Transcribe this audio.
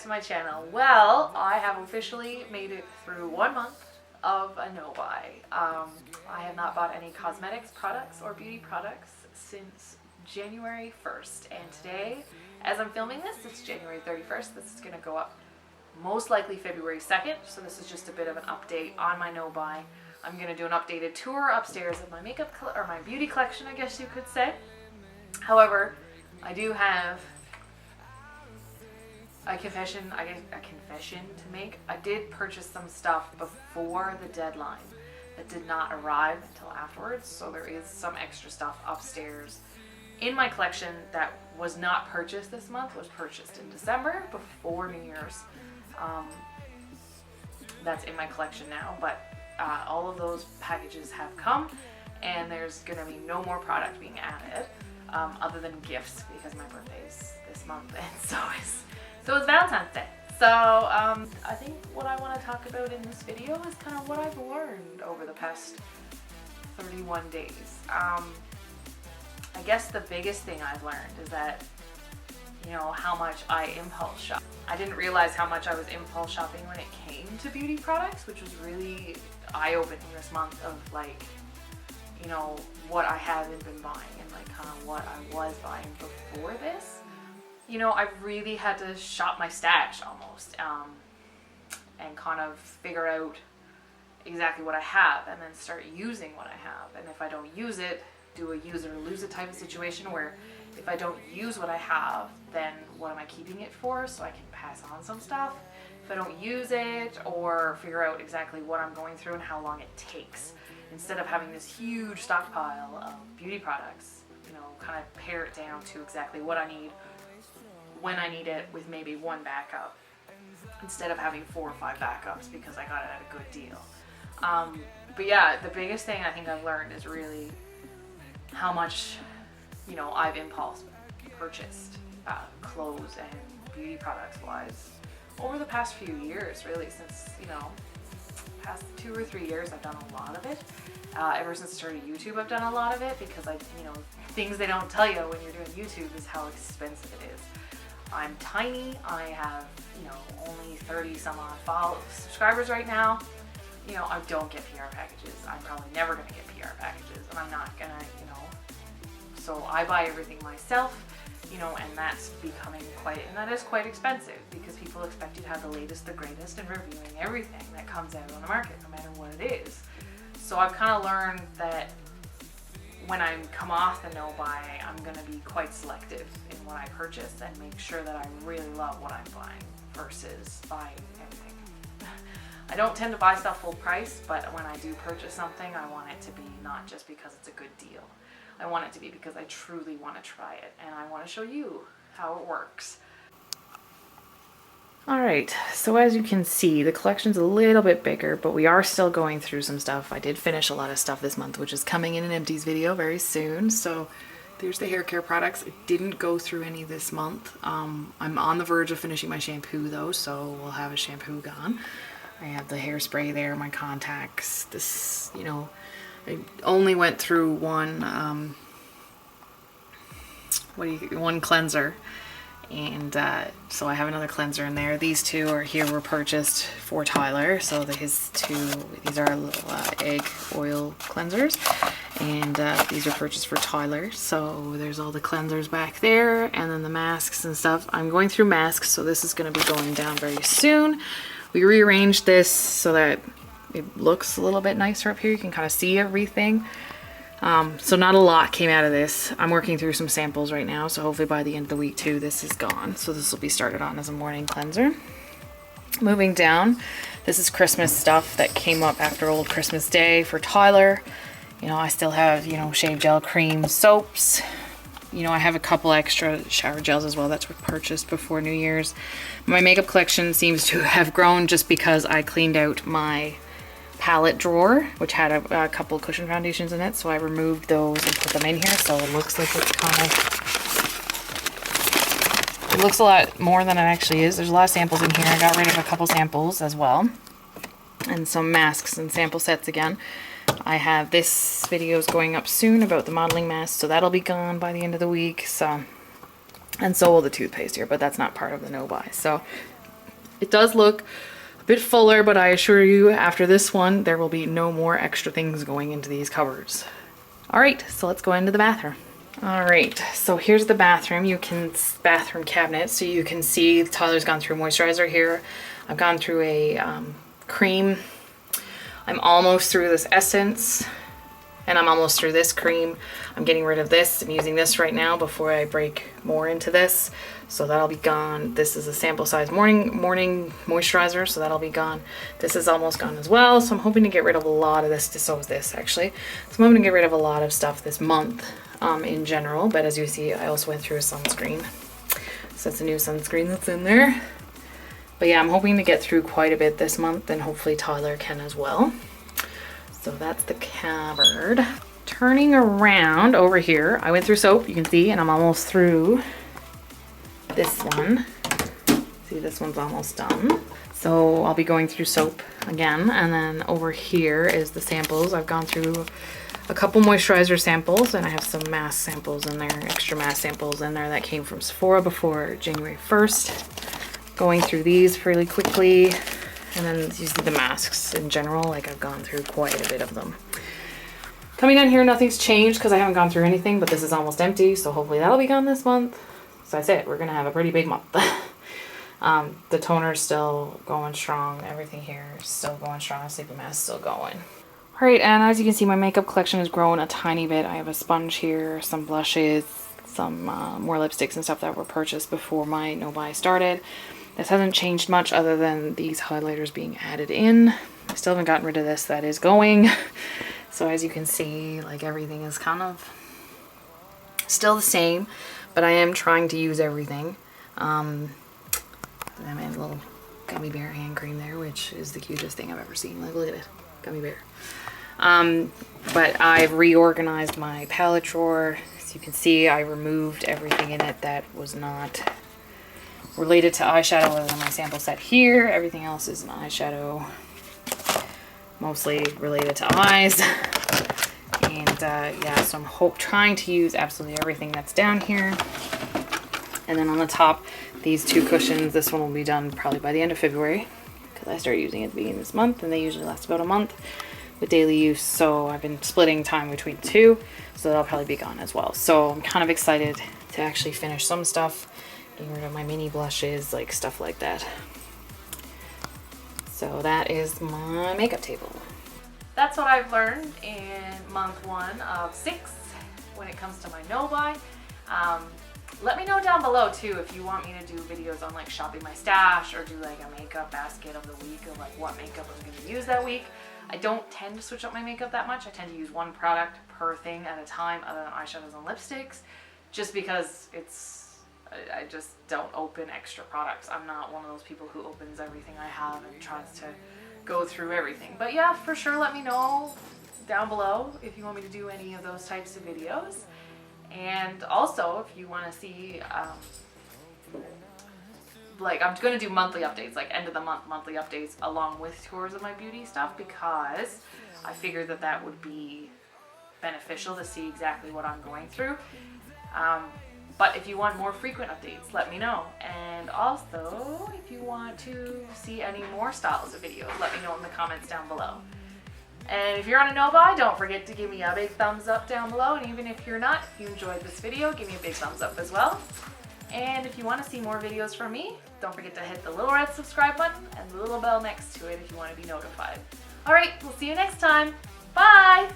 to my channel. Well, I have officially made it through 1 month of a no-buy. I have not bought any cosmetics products or beauty products since January 1st, and today, as I'm filming this, it's January 31st. This is going to go up most likely February 2nd, so this is just a bit of an update on my no-buy. I'm going to do an updated tour upstairs of my makeup or my beauty collection, I guess you could say. However, I do have a confession to make. I did purchase some stuff before the deadline that did not arrive until afterwards, so there is some extra stuff upstairs in my collection that was not purchased this month, was purchased in December before New Year's. That's in my collection now, but all of those packages have come, and there's gonna be no more product being added other than gifts, because my birthday is this month, and so is Valentine's Day. So I think what I want to talk about in this video is kind of what I've learned over the past 31 days. I guess the biggest thing I've learned is that, you know, how much I impulse shop. I didn't realize how much I was impulse shopping when it came to beauty products, which was really eye-opening this month, of like, you know, what I haven't been buying and like kind of what I was buying before this. You know, I've really had to shop my stash almost, and kind of figure out exactly what I have and then start using what I have. And if I don't use it, do a use it or lose it type of situation, where if I don't use what I have, then what am I keeping it for, so I can pass on some stuff. If I don't use it, or figure out exactly what I'm going through and how long it takes, instead of having this huge stockpile of beauty products, you know, kind of pare it down to exactly what I need, when I need it, with maybe one backup, instead of having 4 or 5 backups because I got it at a good deal. But yeah, the biggest thing I think I've learned is really how much, you know, I've impulse purchased clothes and beauty products wise over the past few years, really, since, you know, past 2 or 3 years I've done a lot of it. Ever since I started YouTube, I've done a lot of it, because you know, things they don't tell you when you're doing YouTube is how expensive it is. I'm tiny. I have, you know, only 30 some odd subscribers right now. You know, I don't get PR packages. I'm probably never gonna get PR packages, and I'm not gonna, you know, so I buy everything myself, you know, and that's becoming that is quite expensive, because people expect you to have the latest, the greatest, and reviewing everything that comes out on the market, no matter what it is. So I've kind of learned that when I come off the no-buy, I'm going to be quite selective in what I purchase and make sure that I really love what I'm buying versus buying everything. I don't tend to buy stuff full price, but when I do purchase something, I want it to be not just because it's a good deal. I want it to be because I truly want to try it, and I want to show you how it works. Alright, so as you can see, the collection's a little bit bigger, but we are still going through some stuff. I did finish a lot of stuff this month, which is coming in an empties video very soon. So there's the hair care products. I didn't go through any this month. I'm on the verge of finishing my shampoo though, so we'll have a shampoo gone. I have the hairspray there, my contacts, this, you know, I only went through one cleanser. And so I have another cleanser in there. These two were purchased for Tyler. So these are egg oil cleansers, and these are purchased for Tyler. So there's all the cleansers back there, and then the masks and stuff. I'm going through masks, so this is going to be going down very soon. We rearranged this so that it looks a little bit nicer up here. You can kind of see everything. So not a lot came out of this. I'm working through some samples right now, so hopefully by the end of the week too, this is gone. So this will be started on as a morning cleanser. Moving down, this is Christmas stuff that came up after Old Christmas Day for Tyler. You know, I still have, you know, shave gel, cream, soaps. You know, I have a couple extra shower gels as well that's purchased before New Year's. My makeup collection seems to have grown just because I cleaned out my palette drawer, which had a couple cushion foundations in it, so I removed those and put them in here, so it looks like it's it looks a lot more than it actually is. There's a lot of samples in here. I got rid of a couple samples as well, and some masks and sample sets again. I have this videos going up soon about the modeling mask, so that'll be gone by the end of the week. So, and so will the toothpaste here, but that's not part of the no buy. So It does look a bit fuller, but I assure you after this one, there will be no more extra things going into these cupboards. All right, so let's go into the bathroom. All right, so here's the bathroom. Bathroom cabinet, so you can see Tyler's gone through moisturizer here. I've gone through a cream. I'm almost through this essence, and I'm almost through this cream. I'm getting rid of this. I'm using this right now before I break more into this. So that'll be gone. This is a sample size morning moisturizer, so that'll be gone. This is almost gone as well, so I'm hoping to get rid of a lot of this. So is this actually. So I'm hoping to get rid of a lot of stuff this month in general, but as you see, I also went through a sunscreen. So that's a new sunscreen that's in there. But yeah, I'm hoping to get through quite a bit this month, and hopefully Tyler can as well. So that's the cupboard. Turning around over here, I went through soap, you can see, and I'm almost through this one. See, this one's almost done. So I'll be going through soap again, and then over here is the samples. I've gone through a couple moisturizer samples, and I have some mask samples in there, extra mask samples in there that came from Sephora before January 1st. Going through these fairly quickly, and then you see the masks in general, like I've gone through quite a bit of them. Coming down here, nothing's changed because I haven't gone through anything, but this is almost empty, so hopefully that'll be gone this month. So that's it, we're gonna have a pretty big month. The toner's still going strong, everything here is still going strong, sleeping mask still going. Alright, and as you can see, my makeup collection has grown a tiny bit. I have a sponge here, some blushes, some more lipsticks and stuff that were purchased before my no-buy started. This hasn't changed much other than these highlighters being added in. I still haven't gotten rid of this, that is going. So as you can see, like everything is kind of still the same, but I am trying to use everything. I made a little gummy bear hand cream there, which is the cutest thing I've ever seen. Like, look at it, gummy bear. But I've reorganized my palette drawer. As you can see, I removed everything in it that was not related to eyeshadow other than my sample set here. Everything else is an eyeshadow, mostly related to eyes. And yeah, so I'm trying to use absolutely everything that's down here. And then on the top, these two cushions, this one will be done probably by the end of February, because I started using it at the beginning of this month, and they usually last about a month with daily use. So I've been splitting time between two, so that'll probably be gone as well. So I'm kind of excited to actually finish some stuff, getting rid of my mini blushes, like stuff like that. So that is my makeup table. That's what I've learned in month 1 of 6 when it comes to my no-buy. Let me know down below too if you want me to do videos on like shopping my stash, or do like a makeup basket of the week of like what makeup I'm going to use that week. I don't tend to switch up my makeup that much. I tend to use one product per thing at a time, other than eyeshadows and lipsticks, just because I just don't open extra products. I'm not one of those people who opens everything I have and tries to go through everything. But yeah, for sure, let me know down below if you want me to do any of those types of videos. And also, if you want to see, like, I'm going to do monthly updates, like end of the month monthly updates along with tours of my beauty stuff, because I figured that that would be beneficial to see exactly what I'm going through. But if you want more frequent updates, let me know. And also, if you want to see any more styles of videos, let me know in the comments down below. And if you're on a no-buy, don't forget to give me a big thumbs up down below. And even if you're not, if you enjoyed this video, give me a big thumbs up as well. And if you want to see more videos from me, don't forget to hit the little red subscribe button and the little bell next to it if you want to be notified. Alright, we'll see you next time. Bye!